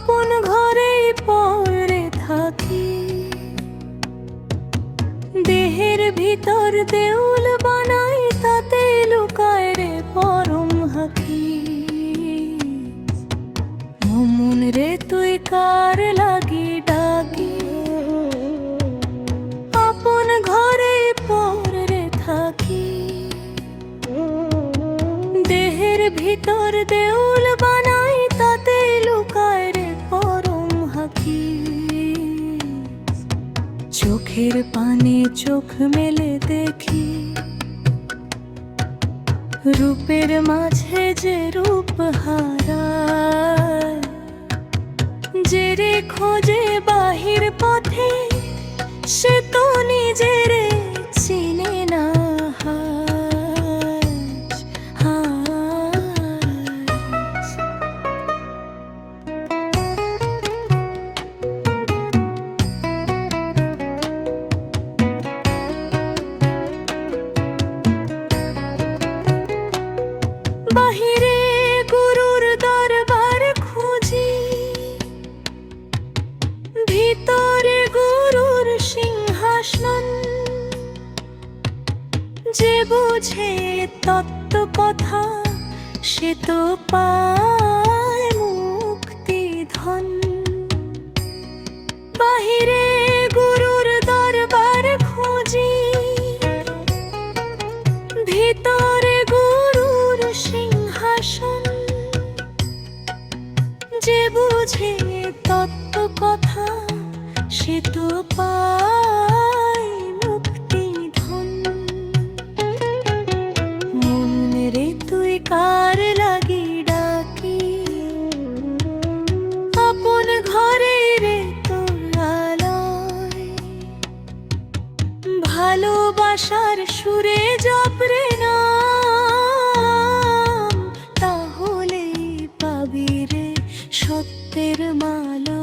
আপন ঘরেই পড়ে থাকি, দেহের ভিতর দেউল বানাই, তাতে লুকায় রে পরম হাকি। মন রে তুই কার লাগি ডাকি, আপন ঘরেই পড়ে থাকি, দেহের ভিতর দেউল বানাই, তাতে লুকায় রে পরম হাকি। চোখের পানে চোখ মেলে দেখি, রূপের মাঝে যে রূপ হারায়, যে রে খোঁজে বাহির পথে, সে তো নিজের চিনে না। বাহিরে গুরুর দরবার খুঁজি, ভিতরে গুরুর সিংহাসন। যে বুঝে তত্ত্ব কথা, সে তো পায় মুক্তি ধন। বাহিরে গুরুর দরবার খুঁজি, ভিতরে গুরুর সিংহাসন। যে বুঝে তত্ত্ব কথা, সে তো পায় মুক্তি ধন। মন রে তুই কার লাগি ডাকি, আপন ঘরে রে তোর আলয়। ভালোবাসার সুরে জপরে নাম, তাহলেই পাবি রে সত্যের মালা।